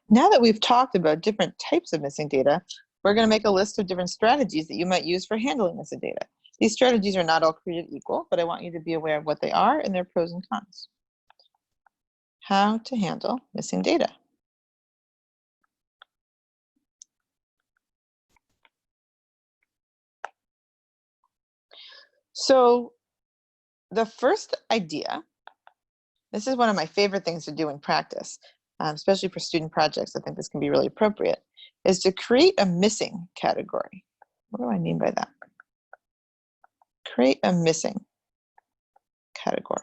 Now that we've talked about different types of missing data, we're going to make a list of different strategies that you might use for handling missing data. These strategies are not all created equal, but I want you to be aware of what they are and their pros and cons. How to handle missing data. So the first idea, this is one of my favorite things to do in practice, especially for student projects. I think this can be really appropriate, is to create a missing category. What do I mean by that? Create a missing category.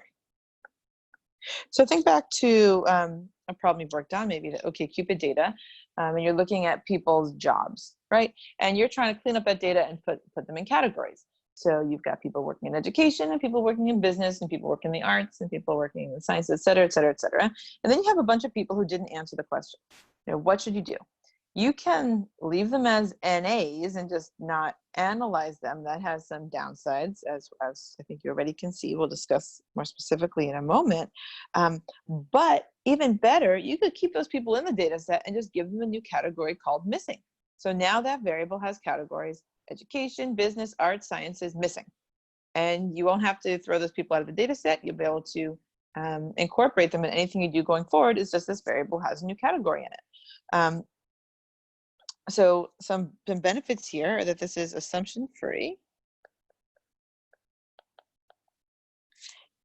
So think back to a problem you've worked on, maybe the OkCupid data, and you're looking at people's jobs, right? And you're trying to clean up that data and put them in categories. So you've got people working in education and people working in business and people working in the arts and people working in the sciences, et cetera, et cetera, et cetera. And then you have a bunch of people who didn't answer the question. You know, what should you do? You can leave them as NAs and just not analyze them. That has some downsides, as I think you already can see. We'll discuss more specifically in a moment. But even better, you could keep those people in the data set and just give them a new category called missing. So now that variable has categories: education, business, arts, sciences, missing. And you won't have to throw those people out of the data set. You'll be able to incorporate them in anything you do going forward. It's just this variable has a new category in it. So some benefits here are that this is assumption free,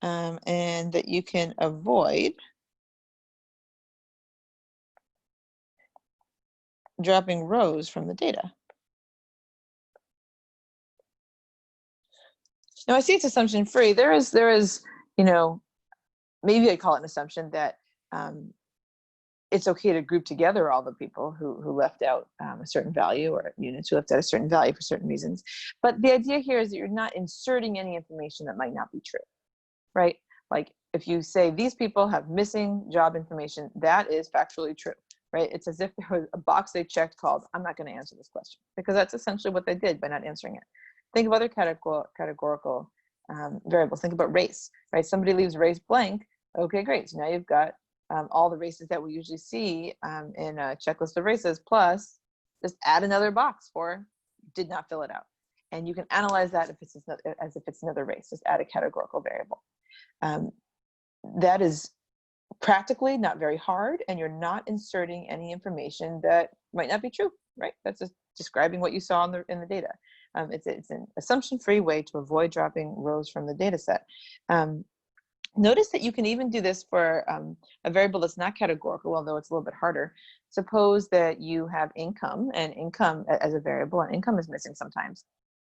and that you can avoid dropping rows from the data. Now I see it's assumption free. There is, you know, maybe I call it an assumption that it's okay to group together all the people who left out a certain value, or units who left out a certain value for certain reasons. But the idea here is that you're not inserting any information that might not be true, right? Like if you say these people have missing job information, that is factually true, right? It's as if there was a box they checked called, I'm not going to answer this question, because that's essentially what they did by not answering it. Think of other categorical variables. Think about race, right? Somebody leaves race blank. Okay, great. So now you've got all the races that we usually see in a checklist of races, plus just add another box for did not fill it out. And you can analyze that as if it's another race. Just add a categorical variable. That is practically not very hard, and you're not inserting any information that might not be true, right? That's just describing what you saw in the data. It's an assumption-free way to avoid dropping rows from the data set. Notice that you can even do this for a variable that's not categorical, although it's a little bit harder. Suppose that you have income, and income as a variable, and income is missing sometimes.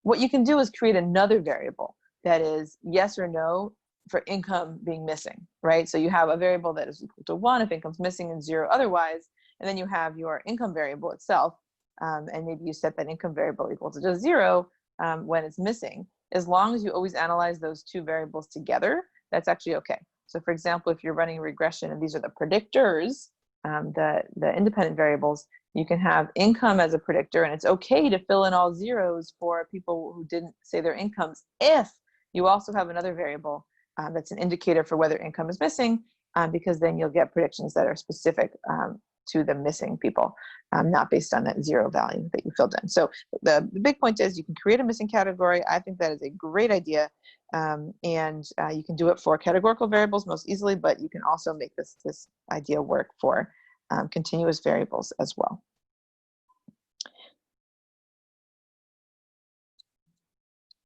What you can do is create another variable that is yes or no for income being missing, right? So you have a variable that is equal to 1 if income's missing and 0 otherwise, and then you have your income variable itself, and maybe you set that income variable equal to just 0 when it's missing. As long as you always analyze those two variables together, that's actually okay. So for example, if you're running a regression and these are the predictors, the independent variables, you can have income as a predictor, and it's okay to fill in all zeros for people who didn't say their incomes if you also have another variable that's an indicator for whether income is missing, because then you'll get predictions that are specific to the missing people, not based on that 0 value that you filled in. So the big point is you can create a missing category. I think that is a great idea. And you can do it for categorical variables most easily, but you can also make this idea work for continuous variables as well.